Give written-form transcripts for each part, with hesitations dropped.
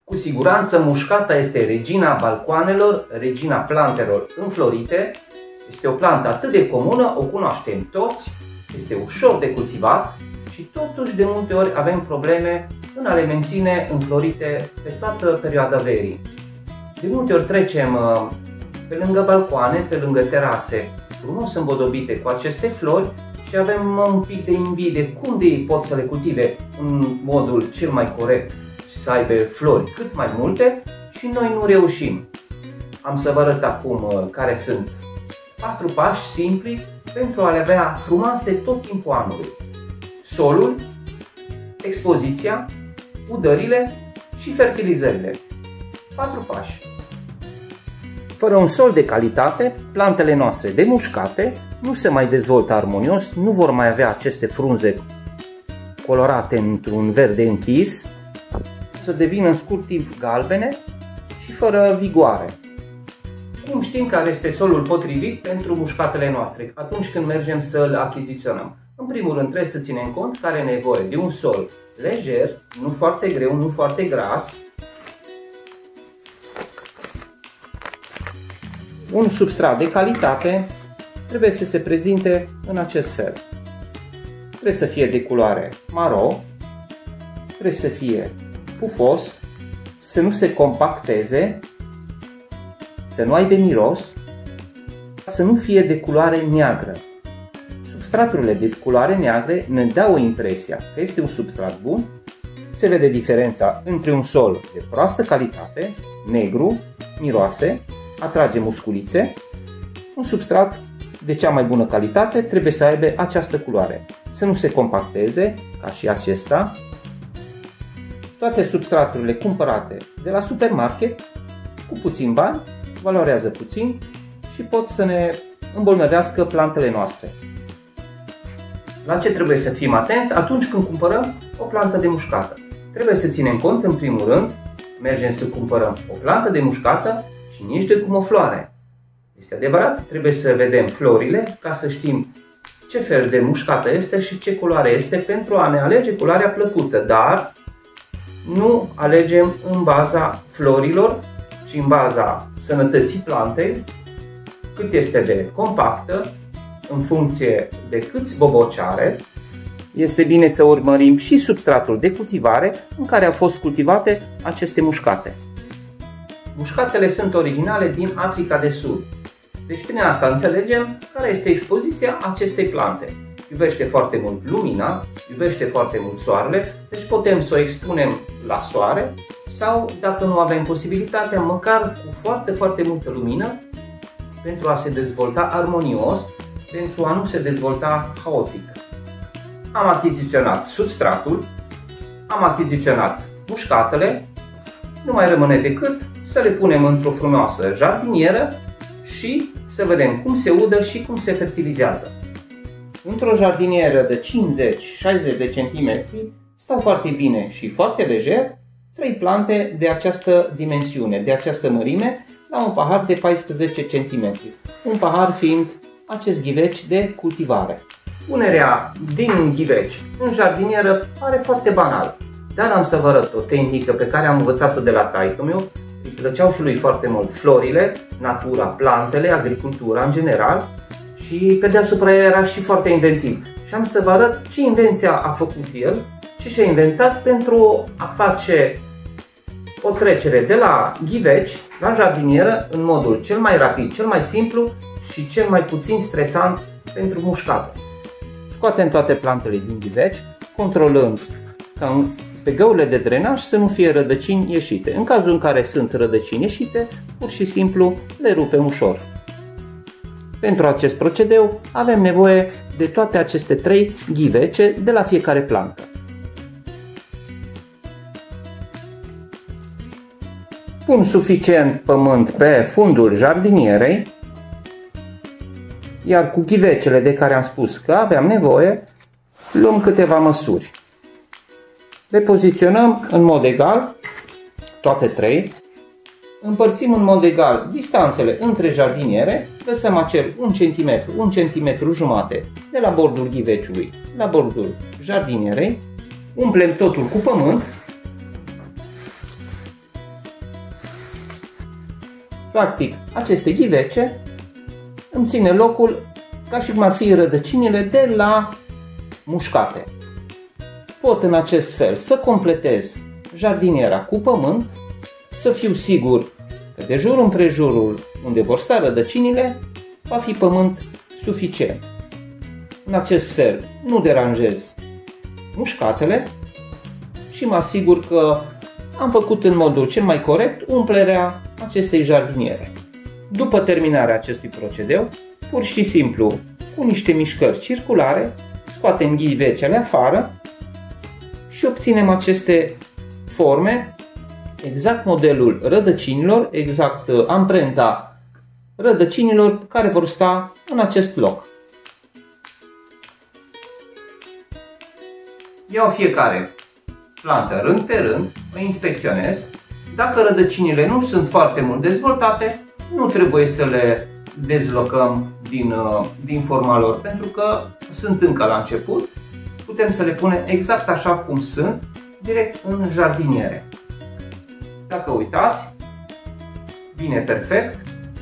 Cu siguranță mușcata este regina balcoanelor, regina plantelor înflorite. Este o plantă atât de comună, o cunoaștem toți, este ușor de cultivat și totuși de multe ori avem probleme în a le menține înflorite pe toată perioada verii. De multe ori trecem pe lângă balcoane, pe lângă terase, frumos îmbodobite cu aceste flori și avem un pic de invidie cum de ei pot să le cultive în modul cel mai corect și să aibă flori cât mai multe și noi nu reușim. Am să vă arăt acum care sunt 4 pași simpli pentru a le avea frumoase tot timpul anului. Solul, expoziția, udările și fertilizările. 4 pași. Fără un sol de calitate, plantele noastre demușcate nu se mai dezvoltă armonios, nu vor mai avea aceste frunze colorate într-un verde închis, să devină în scurt timp galbene și fără vigoare. Cum știm care este solul potrivit pentru mușcatele noastre atunci când mergem să-l achiziționăm? În primul rând trebuie să ținem cont că are nevoie de un sol lejer, nu foarte greu, nu foarte gras, un substrat de calitate trebuie să se prezinte în acest fel. Trebuie să fie de culoare maro, trebuie să fie pufos, să nu se compacteze, să nu aibă miros, să nu fie de culoare neagră. Substraturile de culoare neagră ne dau impresia că este un substrat bun. Se vede diferența între un sol de proastă calitate, negru, miroase, atrage musculițe. Un substrat de cea mai bună calitate trebuie să aibă această culoare, să nu se compacteze ca și acesta. Toate substraturile cumpărate de la supermarket cu puțin bani valorează puțin și pot să ne îmbolnăvească plantele noastre. La ce trebuie să fim atenți atunci când cumpărăm o plantă de mușcată? Trebuie să ținem cont, în primul rând, mergem să cumpărăm o plantă de mușcată și nici de cum o floare. Este adevărat, trebuie să vedem florile ca să știm ce fel de mușcată este și ce culoare este pentru a ne alege culoarea plăcută, dar nu alegem în baza florilor, ci în baza sănătății plantei, cât este de compactă, în funcție de câți boboci are. Este bine să urmărim și substratul de cultivare în care au fost cultivate aceste mușcate. Mușcatele sunt originale din Africa de Sud. Deci prin asta înțelegem care este expoziția acestei plante. Iubește foarte mult lumina, iubește foarte mult soarele, deci putem să o expunem la soare sau, dacă nu avem posibilitatea, măcar cu foarte, foarte multă lumină pentru a se dezvolta armonios, pentru a nu se dezvolta haotic. Am achiziționat substratul, am achiziționat mușcatele, nu mai rămâne decât să le punem într-o frumoasă jardinieră și să vedem cum se udă și cum se fertilizează. Într-o jardinieră de 50-60 de centimetri stau foarte bine și foarte lejer 3 plante de această dimensiune, de această mărime, la un pahar de 14 cm, un pahar fiind acest ghiveci de cultivare. Punerea din ghiveci în jardinieră pare foarte banal, dar am să vă arăt o tehnică pe care am învățat-o de la taică-miu. Îi plăceau și lui foarte mult florile, natura, plantele, agricultura în general și pe deasupra era și foarte inventiv. Și am să vă arăt ce invenția a făcut el și ce a inventat pentru a face o trecere de la ghiveci la jardinieră în modul cel mai rapid, cel mai simplu și cel mai puțin stresant pentru mușcată. Scoatem toate plantele din ghiveci, controlând ca pe găurile de drenaj să nu fie rădăcini ieșite. În cazul în care sunt rădăcini ieșite, pur și simplu le rupem ușor. Pentru acest procedeu avem nevoie de toate aceste 3 ghivece de la fiecare plantă. Pun suficient pământ pe fundul jardinierei, iar cu ghivecele de care am spus că aveam nevoie, luăm câteva măsuri. Le poziționăm în mod egal, toate 3, împărțim în mod egal distanțele între jardiniere, lăsăm acel 1 cm, 1 cm jumate de la bordul ghiveciului la bordul jardinierei, umplem totul cu pământ Practic, aceste ghivece îmi ține locul ca și cum ar fi rădăcinile de la mușcate. Pot în acest fel să completez jardiniera cu pământ, să fiu sigur că de jur împrejurul unde vor sta rădăcinile va fi pământ suficient. În acest fel nu deranjez mușcatele și mă asigur că am făcut în modul cel mai corect umplerea acestei jardiniere. După terminarea acestui procedeu, pur și simplu, cu niște mișcări circulare, scoatem ghivecele afară și obținem aceste forme, exact modelul rădăcinilor, exact amprenta rădăcinilor care vor sta în acest loc. Iau fiecare plantă rând pe rând, o inspecționez. Dacă rădăcinile nu sunt foarte mult dezvoltate, nu trebuie să le dezlocăm din forma lor, pentru că sunt încă la început. Putem să le punem exact așa cum sunt, direct în jardiniere. Dacă uitați, vine perfect.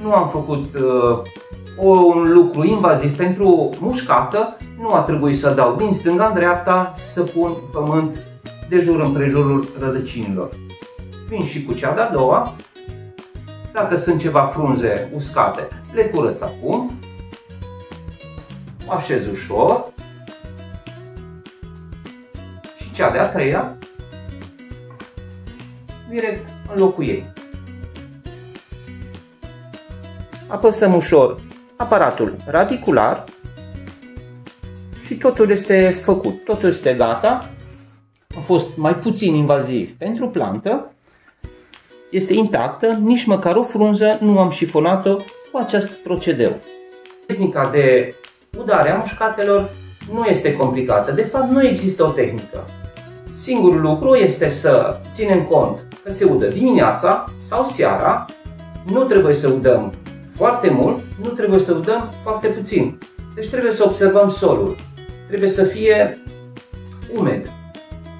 Nu am făcut un lucru invaziv pentru mușcată, nu a trebuit să dau din stânga în dreapta să pun pământ de jur împrejurul rădăcinilor. Vin și cu cea de-a doua. Dacă sunt ceva frunze uscate, le curăț acum. O așez ușor. Și cea de-a treia, direct în locul ei. Apăsăm ușor aparatul radicular și totul este făcut, totul este gata. A fost mai puțin invaziv pentru plantă, este intactă, nici măcar o frunză nu am șifonat-o cu acest procedeu. Tehnica de udare a mușcatelor nu este complicată, de fapt nu există o tehnică. Singurul lucru este să ținem cont că se udă dimineața sau seara, nu trebuie să udăm foarte mult, nu trebuie să udăm foarte puțin. Deci trebuie să observăm solul, trebuie să fie umed.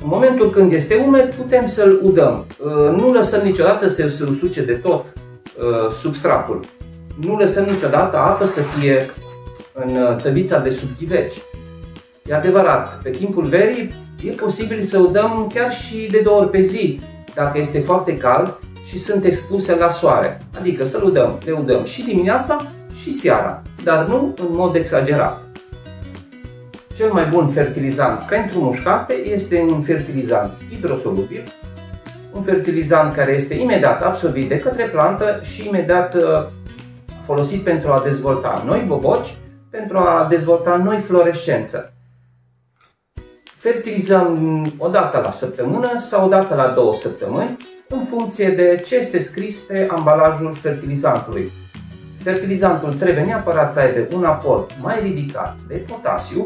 În momentul când este umed, putem să-l udăm. Nu lăsăm niciodată să se usuce de tot substratul. Nu lăsăm niciodată apă să fie în tăbița de sub ghiveci. E adevărat, pe timpul verii e posibil să udăm chiar și de 2 ori pe zi, dacă este foarte cald și sunt expuse la soare. Adică să le udăm și dimineața și seara, dar nu în mod exagerat. Cel mai bun fertilizant pentru mușcate este un fertilizant hidrosolubil, un fertilizant care este imediat absorbit de către plantă și imediat folosit pentru a dezvolta noi boboci, pentru a dezvolta noi florescență. Fertilizăm o dată la săptămână sau o dată la 2 săptămâni, în funcție de ce este scris pe ambalajul fertilizantului. Fertilizantul trebuie neapărat să aibă un aport mai ridicat de potasiu,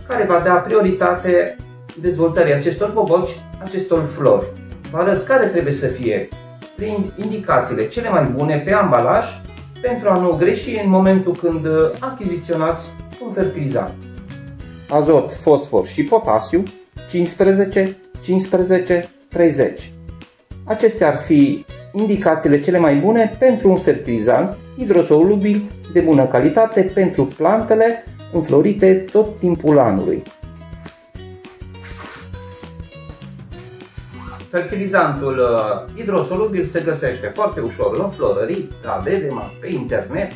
care va da prioritate dezvoltării acestor boboci, acestor flori. Vă arăt care trebuie să fie prin indicațiile cele mai bune pe ambalaj pentru a nu greși în momentul când achiziționați un fertilizant. Azot, fosfor și potasiu 15, 15, 30. Acestea ar fi indicațiile cele mai bune pentru un fertilizant hidrosolubil de bună calitate pentru plantele înflorite tot timpul anului. Fertilizantul hidrosolubil se găsește foarte ușor în florării, la Dedema, pe internet.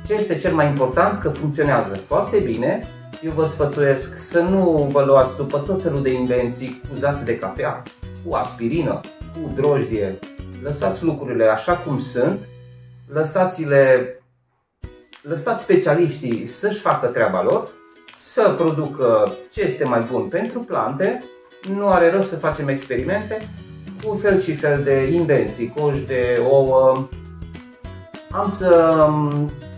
Ce este cel mai important? Că funcționează foarte bine. Eu vă sfătuiesc să nu vă luați după tot felul de invenții cu zați de cafea, cu aspirină, cu drojdie. Lăsați lucrurile așa cum sunt, lăsați specialiștii să-și facă treaba lor, să producă ce este mai bun pentru plante. Nu are rost să facem experimente cu fel și fel de invenții, coși de ouă. Am să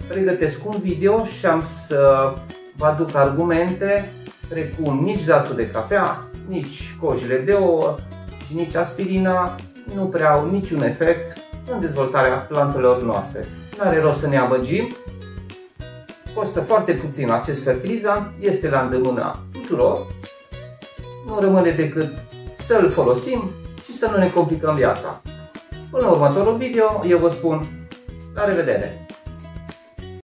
pregătesc un video și am să vă aduc argumente precum nici zațul de cafea, nici cojile de ouă și nici aspirina nu prea au niciun efect în dezvoltarea plantelor noastre. Nu are rost să ne amăgim. Costă foarte puțin acest fertilizant, este la îndemâna tuturor. Nu rămâne decât să-l folosim și să nu ne complicăm viața. Până la următorul video, eu vă spun La revedere!